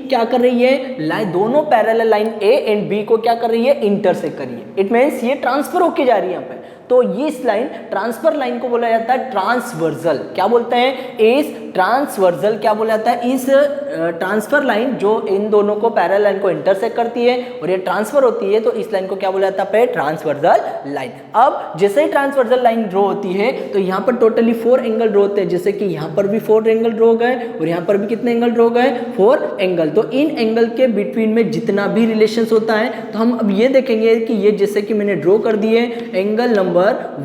क्या कर रही है, दोनों parallel line A and B को क्या कर रही है, इंटरसेक्ट कर रही है। इट मीन्स ये ट्रांसफर होके जा रही है यहाँ पे, तो ये इस लाइन ट्रांसफर लाइन को बोला जाता है ट्रांसवर्सल। क्या बोलते हैं, इस ट्रांसवर्सल क्या बोला जाता है, इस ट्रांसफर लाइन जो इन दोनों को पैरेलल लाइन को इंटरसेक्ट करती है और ये ट्रांसफर होती है, तो इस लाइन को क्या बोला जाता है, ट्रांसवर्सल लाइन। अब जैसे ही ट्रांसवर्सल लाइन ड्रॉ होती है तो यहाँ पर टोटली 4 एंगल ड्रॉ होते हैं, जैसे कि यहाँ पर भी 4 एंगल ड्रॉ गए और यहाँ पर भी कितने एंगल ड्रॉ गए, 4 एंगल। तो इन एंगल के बिटवीन में जितना भी रिलेशन होता है, तो हम अब ये देखेंगे कि ये जैसे कि मैंने ड्रॉ कर दिए एंगल नंबर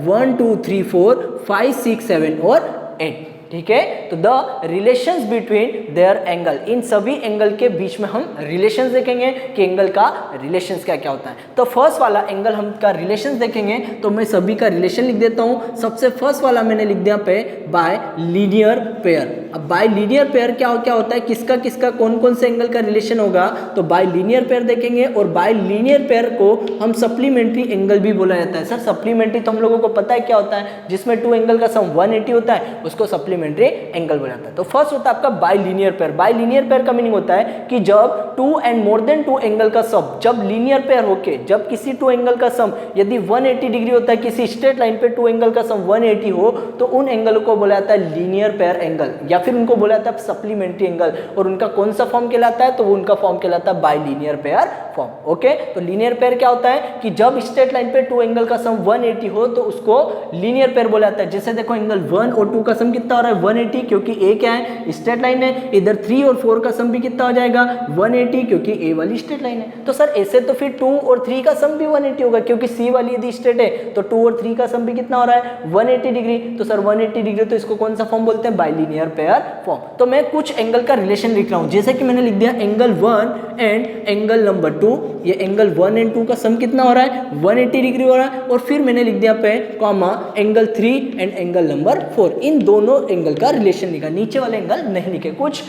1 2 3 4 5 6 7 और 8, ठीक है। तो the relations between their angle, इन सभी एंगल के बीच में हम रिलेशंस देखेंगे कि एंगल का रिलेशंस क्या क्या होता है। तो फर्स्ट वाला एंगल हम का रिलेशंस देखेंगे, तो मैं सभी का रिलेशन लिख देता हूं। सबसे फर्स्ट वाला मैंने लिख दिया पे बाय लीनियर पेयर। अब बाय लीनियर पेयर क्या होता है, किसका किसका कौन कौन से एंगल का रिलेशन होगा, तो बाय लीनियर पेयर देखेंगे। और बाय लीनियर पेयर को हम सप्लीमेंट्री एंगल भी बोला जाता है। सर सप्लीमेंट्री तो हम लोगों को पता है क्या होता है, जिसमें 2 एंगल का सम 180 होता है, उसको सप्लीमेंट्री एंगल बोला जाता है। तो फर्स्ट होता है आपका bye linear pair. Bye linear pair का मीनिंग होता है कि जब 2 एंड मोर देन 2 एंगल का सम, जब लीनियर पेयर होके, जब किसी 2 एंगल का सम यदि 180 डिग्री होता है, किसी स्ट्रेट लाइन पे 2 एंगल का सम 180 हो, तो उन एंगल को बोला जाता है लीनियर पेयर एंगल, या फिर उनको बोला जाता है सप्लीमेंट्री एंगल, और उनका कौन सा फॉर्म कहलाता है, तो वो उनका फॉर्म कहलाता है बाइलिनियर पेयर फॉर्म। ओके, तो लीनियर पेयर क्या होता है कि जब स्ट्रेट लाइन पे टू एंगल का सम 180 हो तो उसको लीनियर पेयर बोला जाता है। जैसे देखो एंगल 1 और 2 का सम कितना हो रहा है 180, क्योंकि ए क्या है स्ट्रेट लाइन है। इधर 3 और 4 का सम भी कितना हो जाएगा 180, क्योंकि ए वाली स्ट्रेट लाइन है। तो सर ऐसे तो फिर 2 और 3 का सम भी 180 होगा, क्योंकि सी वाली यदि स्ट्रेट है तो 2 और 3 का सम भी कितना हो रहा है 180 डिग्री। तो सर 180 डिग्री, तो इसको कौन सा फॉर्म बोलते हैं बाइलिनियर पेयर फॉर्म। तो मैं कुछ एंगल का रिलेशन लिख रहा हूं, जैसे कि मैंने लिख दिया एंगल 1 एंड एंगल नंबर 2। ये एंगल 1 एंड 2 का सम कितना हो रहा है 180 डिग्री हो रहा है। और फिर मैंने लिख दिया पे comma angle 3 and angle number 4। इन दोनों एंगल का रिलेशन लिखा, नीचे वाले एंगल नहीं लिखे। कुछ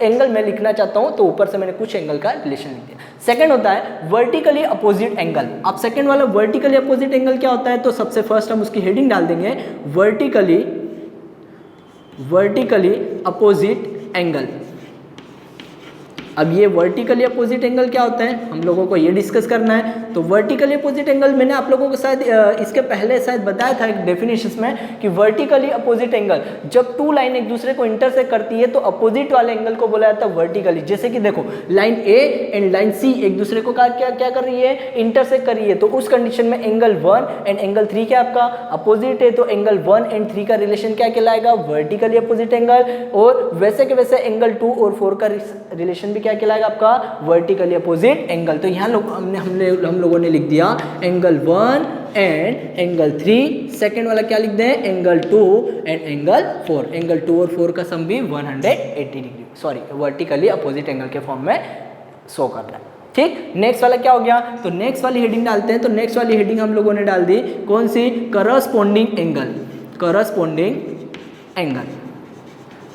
एंगल मैं लिखना चाहता हूं तो ऊपर से मैंने कुछ एंगल का रिलेशन लिख दिया। सेकंड होता है वर्टिकली अपोजिट एंगल। अब सेकंड वाला वर्टिकली अपोजिट एंगल क्या होता है, तो सबसे फर्स्ट हम उसकी हेडिंग डाल देंगे वर्टिकली अपोजिट एंगल। अब ये वर्टिकली अपोजिट एंगल क्या होता है हम लोगों को ये डिस्कस करना है। तो वर्टिकली अपोजिट एंगल मैंने आप लोगों को शायद इसके पहले शायद बताया था एक डेफिनेशन में कि वर्टिकली अपोजिट एंगल जब टू लाइन एक दूसरे को इंटरसेक्ट करती है तो अपोजिट वाले एंगल को बोला जाता है वर्टिकली। जैसे कि देखो लाइन ए एंड लाइन सी एक दूसरे को क्या कर रही है इंटरसेक्ट कर रही है, तो उस कंडीशन में एंगल 1 एंड एंगल 3 क्या आपका अपोजिट है, तो एंगल 1 एंड 3 का रिलेशन क्या कहलाएगा वर्टिकली अपोजिट एंगल। और वैसे के वैसे एंगल 2 और 4 का रिलेशन भी क्या कहलाएगा आपका वर्टिकली अपोजिट एंगल। तो यहाँ हम लोगों ने लिख दिया एंगल 1 एंड एंगल 3। सेकेंड वाला क्या लिख दें एंगल 2 एंड एंगल 4। एंगल 2 और 4 का सम भी 180 degree sorry vertically opposite angle के फॉर्म में शो कर रहा है। ठीक, नेक्स्ट वाला क्या हो गया, तो नेक्स्ट वाली हेडिंग डालते हैं। तो नेक्स्ट वाली हेडिंग हम लोगों ने डाल दी कौन सी करस्पॉन्डिंग एंगल।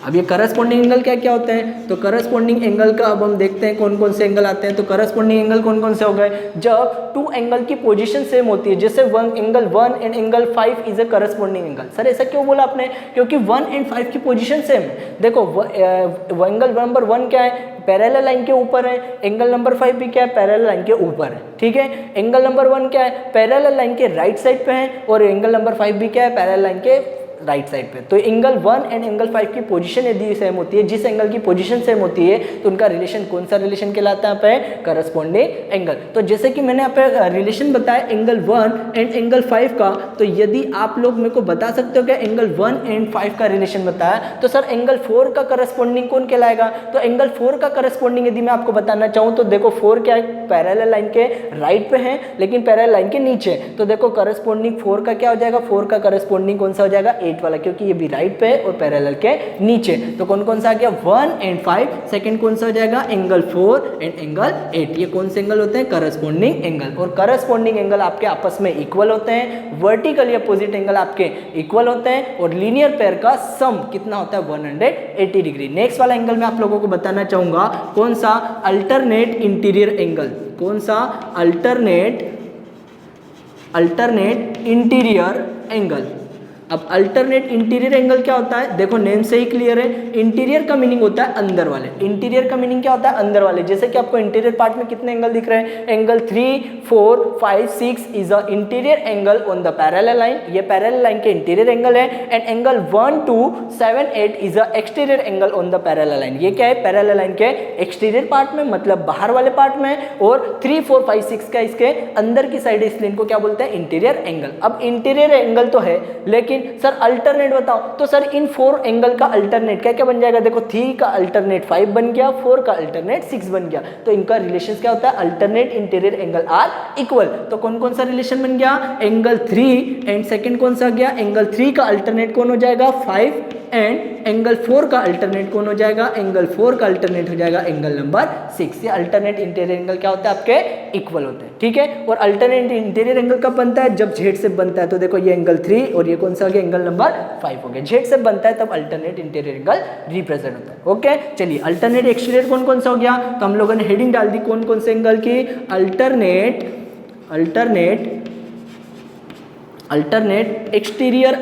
अब ये करस्पॉन्डिंग एंगल क्या क्या होते हैं, तो करस्पॉन्डिंग एंगल का अब हम देखते हैं कौन कौन से एंगल आते हैं। तो करस्पॉन्डिंग एंगल कौन कौन से हो गए, जब टू एंगल की पोजीशन सेम होती है। जैसे angle 1 and angle 5 is a corresponding angle. Sir ऐसा क्यों बोला आपने, क्योंकि 1 एंड 5 की पोजीशन सेम है। देखो एंगल नंबर 1 क्या है पैरेलल लाइन के ऊपर है, एंगल नंबर 5 भी क्या है पैरेलल लाइन के ऊपर है। ठीक है, एंगल नंबर 1 क्या है पैरेलल लाइन के राइट साइड पे है, और एंगल नंबर 5 भी क्या है पैरेलल लाइन के राइट साइड पे। तो एंगल 1 एंड एंगल 5 की पोजीशन यदि सेम होती है, जिस एंगल की पोजीशन सेम होती है तो उनका रिलेशन कौन सा रिलेशन कहलाता है यहाँ पे करस्पॉन्डिंग एंगल। तो जैसे कि मैंने यहाँ पे रिलेशन बताया एंगल 1 एंड एंगल 5 का, तो यदि आप लोग मेरे को बता सकते हो क्या एंगल 1 एंड 5 का रिलेशन बताया, तो सर एंगल 4 का करस्पॉन्डिंग कौन कहलाएगा। तो एंगल 4 का करस्पॉन्डिंग यदि मैं आपको बताना चाहूँ तो देखो 4 क्या है पैरेलल लाइन के राइट पे है लेकिन पैरेलल लाइन के नीचे। तो देखो करस्पॉन्डिंग 4 का क्या हो जाएगा, 4 का करस्पॉन्डिंग कौन सा हो जाएगा 8 वाला, क्योंकि ये भी राइट पे और पैरेलल के नीचे। तो कौन कौन सा आ गया 1 एंड 5। सेकंड कौन सा हो जाएगा एंगल 4 एंड एंगल 8। ये कौन से एंगल होते हैं करस्पॉन्डिंग एंगल। और करस्पॉन्डिंग एंगल आपके आपस में इक्वल होते हैं, वर्टिकली अपोजिट एंगल आपके इक्वल होते हैं, और लीनियर पेयर का सम कितना होता है 180 डिग्री। नेक्स्ट वाला एंगल मैं आप लोगों को बताना चाहूंगा कौन सा अल्टरनेट इंटीरियर एंगल। कौन सा अल्टरनेट इंटीरियर एंगल। अब अल्टरनेट इंटीरियर एंगल क्या होता है, देखो नेम से ही क्लियर है, इंटीरियर का मीनिंग होता है अंदर वाले। इंटीरियर का मीनिंग क्या होता है अंदर वाले। जैसे कि आपको इंटीरियर पार्ट में कितने एंगल दिख रहे हैं, angle 3, 4, 5, 6 is a interior angle on the parallel line. ये पैरेलल लाइन के इंटीरियर एंगल है। And angle 1, 2, 7, 8 is a exterior angle on the parallel line. ये क्या है पैरेलल लाइन के एक्सटीरियर पार्ट में, मतलब बाहर वाले पार्ट में, और 3, 4, 5, 6 का इसके अंदर की साइड है, इसलिए इनको क्या बोलते हैं इंटीरियर एंगल। अब इंटीरियर एंगल तो है, लेकिन सर अल्टरनेट बताओ, तो सर इन 4 एंगल का अल्टरनेट क्या क्या बन जाएगा, देखो 3 का अल्टरनेट 5 बन गया, 4 का अल्टरनेट 6 बन गया। तो इनका रिलेशन क्या होता है alternate interior angle are equal. तो कौन कौन सा रिलेशन बन गया एंगल 3 एंड सेकंड कौन सा गया एंगल 3 का अल्टरनेट कौन हो जाएगा 5 एंड एंगल 4 का अल्टरनेट कौन हो जाएगा एंगल 4 का अल्टरनेट हो जाएगा एंगल नंबर 6। ये अल्टरनेट इंटीरियर एंगल क्या होता है आपके इक्वल होते हैं। ठीक है, और अल्टरनेट इंटीरियर एंगल कब बनता है जब जेड से बनता है। तो देखो ये एंगल 3 और ये कौन सा हो गया एंगल नंबर 5 हो गया। जेड से बनता है तब अल्टरनेट इंटीरियर एंगल रिप्रेजेंट होता है। ओके, चलिए अल्टरनेट एक्सटीरियर कौन कौन सा हो गया, तो हम लोगों ने हेडिंग डाल दी कौन कौन से एंगल की अल्टरनेट एक्सटीरियर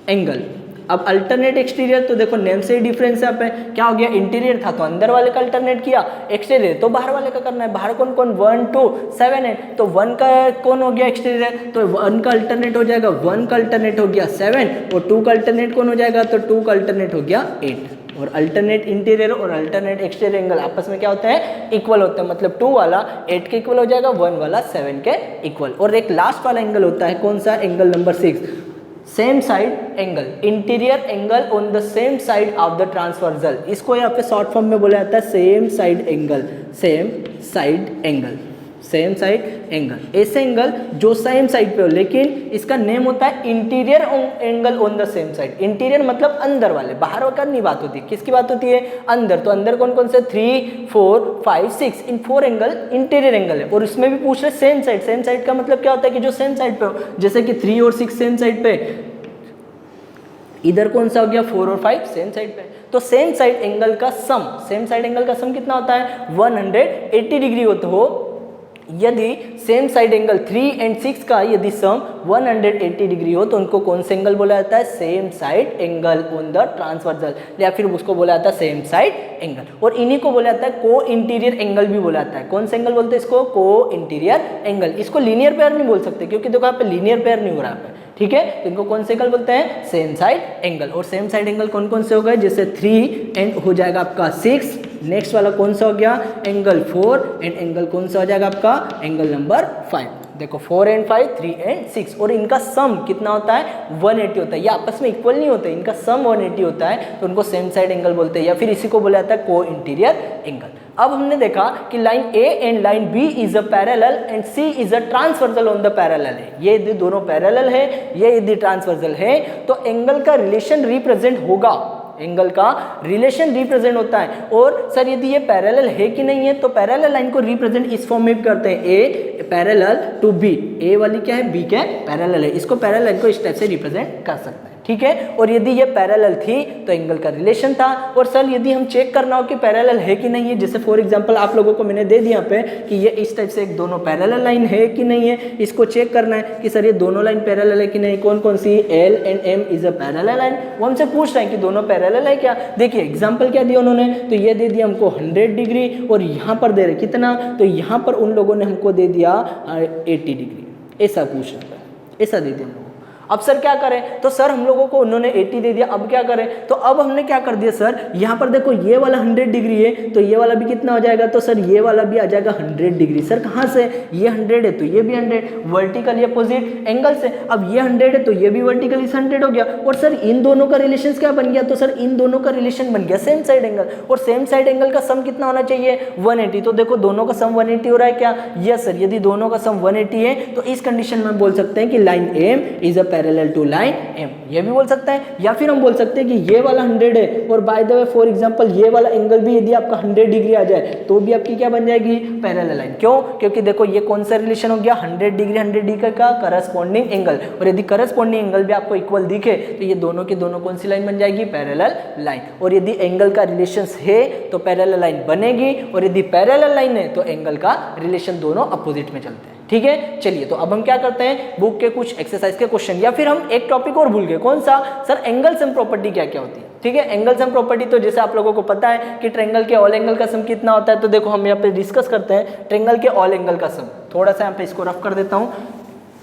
एंगल। अब अल्टरनेट एक्सटीरियर तो देखो नेम से ही डिफरेंस है। यहाँ पे क्या हो गया, इंटीरियर था तो अंदर वाले का अल्टरनेट किया, एक्सटीरियर तो बाहर वाले का करना है। बाहर कौन कौन 1 2 7 8, तो 1 का कौन हो गया एक्सटीरियर, तो 1 का अल्टरनेट हो जाएगा 1 का अल्टरनेट हो गया 7 और 2 का अल्टरनेट कौन हो जाएगा, तो 2 का अल्टरनेट हो गया 8। और अल्टरनेट इंटीरियर और अल्टरनेट एक्सटीरियर एंगल आपस में क्या होते हैं, इक्वल होते हैं। मतलब 2 वाला 8 के इक्वल हो जाएगा, 1 वाला 7 के इक्वल। और एक लास्ट वाला एंगल होता है कौन सा, angle number 6, same side angle, interior angle on the same side of the transversal. इसको यहाँ पे शॉर्ट फॉर्म में बोला जाता है same side angle, same side angle, same side angle. ऐसे एंगल जो सेम साइड पे हो, लेकिन इसका नेम होता है interior angle on the same side. Interior मतलब अंदर वाले, बाहर का नहीं बात होती, किसकी बात होती है, अंदर। तो अंदर कौन कौन से 3 4 5 6, इन 4 एंगल इंटीरियर एंगल है। और इसमें भी पूछ रहे सेम साइड। सेम साइड का मतलब क्या होता है कि जो सेम साइड पे हो, जैसे कि 3 और 6 सेम साइड पे, इधर कौन सा हो गया 4 और 5 सेम साइड पे। तो सेम साइड एंगल का सम, सेम साइड एंगल का सम कितना होता है, 180 डिग्री होता हो। यदि सेम साइड एंगल 3 और 6 का यदि सम 180 डिग्री हो तो उनको कौन सा एंगल बोला जाता है, same side angle on the transversal, या फिर उसको बोला जाता है सेम साइड एंगल। और इन्हीं को बोला जाता है को इंटीरियर एंगल भी बोला जाता है। कौन सा एंगल बोलते हैं इसको, को इंटीरियर एंगल। इसको लीनियर पेयर नहीं बोल सकते क्योंकि देखो यहाँ पे लीनियर पेयर नहीं हो रहा है, ठीक है। तो इनको कौन से एंगल बोलते हैं, सेम साइड एंगल। और सेम साइड एंगल कौन कौन से हो गए, जैसे 3 एंड हो जाएगा आपका 6, नेक्स्ट वाला कौन सा हो गया, एंगल 4 एंड एंगल कौन सा हो जाएगा आपका, एंगल नंबर 5। देखो 4 एंड 5, 3 एंड 6, और इनका सम कितना होता है, 180 होता है। ये आपस में इक्वल नहीं होते, इनका सम 180 होता है, तो उनको सेम साइड एंगल बोलते हैं, या फिर इसी को बोला जाता है को इंटीरियर एंगल। अब हमने देखा कि line A and line B is a parallel and C is a transversal on the parallel है। ये यदि दोनों पैरेलल है, ये यदि ट्रांसवर्सल है, तो एंगल का रिलेशन रिप्रेजेंट होगा, एंगल का रिलेशन रिप्रेजेंट होता है। और सर यदि ये पैरेलल है कि नहीं है, तो पैरेलल लाइन को रिप्रेजेंट इस फॉर्म में करते हैं, ए पैरेलल टू बी। ए वाली क्या है, बी के पैरेलल है, इसको पैरेलल लाइन को इस टाइप से रिप्रेजेंट कर सकते हैं, ठीक है। और यदि ये पैरेलल थी तो एंगल का रिलेशन था। और सर यदि हम चेक करना हो कि पैरेलल है कि नहीं है, जैसे फॉर एग्जांपल आप लोगों को मैंने दे दिया यहाँ पे कि ये इस टाइप से एक दोनों पैरेलल लाइन है कि नहीं है, इसको चेक करना है कि सर ये दोनों लाइन पैरेलल है कि नहीं। कौन कौन सी, L and M is a parallel line. वो हमसे पूछ रहे हैं कि दोनों पैरेलल है क्या। देखिए एग्जाम्पल क्या दिया उन्होंने, तो ये दे दिया हमको 100 डिग्री और यहाँ पर दे रहे कितना, तो यहाँ पर उन लोगों ने हमको दे दिया 80 डिग्री, ऐसा पूछ रहा है, ऐसा दे दिया हम लोगों को। अब सर क्या करें, तो सर हम लोगों को उन्होंने 80 दे दिया, अब क्या करें, तो अब हमने क्या कर दिया सर, यहाँ पर देखो ये वाला 100 डिग्री है तो ये वाला भी कितना हो जाएगा, तो सर ये वाला भी आ जाएगा 100 डिग्री। सर कहाँ से, ये 100 है तो ये भी 100, वर्टिकली अपोजिट एंगल से। अब ये 100 है तो ये भी वर्टिकली 100 हो गया। और सर इन दोनों का रिलेशन क्या बन गया, तो सर इन दोनों का रिलेशन बन गया सेम साइड एंगल। और सेम साइड एंगल का सम कितना होना चाहिए, 180। तो देखो दोनों का सम 180 हो रहा है क्या, यस सर। यदि दोनों का सम 180 है तो इस कंडीशन में हम बोल सकते हैं कि line M is a parallel to line M, ये भी बोल सकते हैं। या फिर हम बोल सकते हैं कि ये वाला 100 है और by the way for example ये वाला एंगल भी यदि आपका 100 डिग्री आ जाए तो भी आपकी क्या बन जाएगी, पैरेलल लाइन। क्यों, क्योंकि देखो ये कौन सा रिलेशन हो गया, 100 डिग्री का करस्पॉन्डिंग एंगल। और यदि करस्पॉन्डिंग एंगल भी आपको इक्वल दिखे तो ये दोनों की दोनों कौन सी लाइन बन जाएगी, पैरेलल लाइन। और यदि एंगल का रिलेशन है तो पैरेलल लाइन बनेगी, और यदि पैरेलल लाइन है तो एंगल का रिलेशन दोनों अपोजिट में चलते हैं, ठीक है। चलिए तो अब हम क्या करते हैं, बुक के कुछ एक्सरसाइज के क्वेश्चन, या फिर हम एक टॉपिक और भूल गए, कौन सा सर, एंगल सम प्रॉपर्टी क्या क्या होती है, ठीक है। एंगल सम प्रॉपर्टी तो जैसे आप लोगों को पता है कि ट्रायंगल के ऑल एंगल का सम कितना होता है। तो देखो हम यहाँ पे डिस्कस करते हैं ट्रायंगल के ऑल एंगल का सम। थोड़ा सा यहाँ पे इसको रफ कर देता हूँ।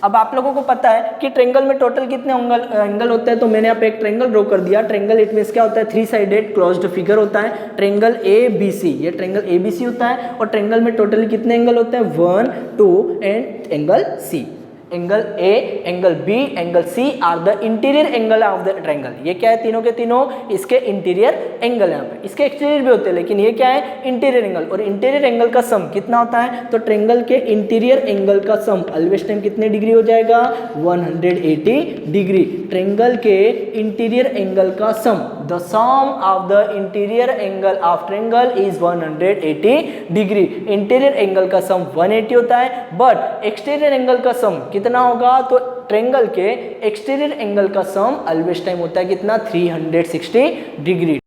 अब आप लोगों को पता है कि ट्रायंगल में टोटल कितने एंगल होते हैं, तो मैंने यहाँ पे एक ट्रायंगल ड्रॉ कर दिया। ट्रायंगल इट मींस क्या होता है, 3 साइडेड क्लोज्ड फिगर होता है। ट्रायंगल ABC, ये ट्रायंगल ABC होता है। और ट्रायंगल में टोटली कितने एंगल होते हैं, 1 2 and angle C। Angle A, angle B, angle C are the interior angle of the triangle. ये क्या है, तीनों के तीनों इसके इंटीरियर एंगल है। इसके एक्सटीरियर भी होते हैं लेकिन ये क्या है, इंटीरियर एंगल। और इंटीरियर एंगल का सम कितना होता है, तो ट्रायंगल के इंटीरियर एंगल का सम ऑलवेज टाइम कितने डिग्री हो जाएगा, 180 डिग्री। ट्रायंगल के इंटीरियर एंगल का sum, the sum of the interior angle of triangle is 180 degree. Interior angle का सम 180 होता है, बट एक्सटीरियर एंगल का सम कितना होगा, तो ट्रायंगल के एक्सटीरियर एंगल का सम ऑलवेज टाइम होता है कितना, 360 डिग्री।